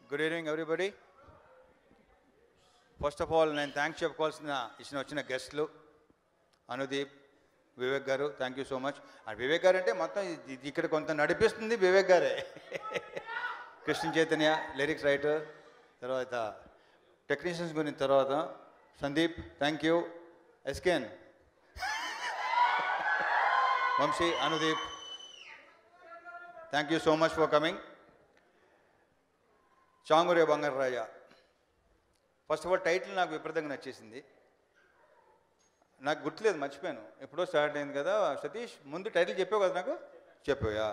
Good evening everybody. First of all నేను thanks చెప్పుకోవాల్సిన వచ్చిన గెస్ట్లు Anudeep, Vivek garu, thank you so much. And Vivek garu అంటే మొత్తం ఇక్కడ కొంత నడిపిస్తుంది వివేక్ గారే. కృష్ణ చైతన్య లిరిక్స్ రైటర్, తర్వాత టెక్నీషియన్స్ గురించి, తర్వాత సందీప్, థ్యాంక్ యూ. ఎస్కేన్, Vamshi, Anudeep, thank you so much for coming. Changure Bangararaja, first of all title నాకు విపరీతంగా నచ్చేసింది. నాకు గుర్తులేదు, మర్చిపోయాను, ఎప్పుడో స్టార్ట్ అయింది కదా. సతీష్ ముందు టైటిల్ చెప్పావు కదా, నాకు చెప్పావా?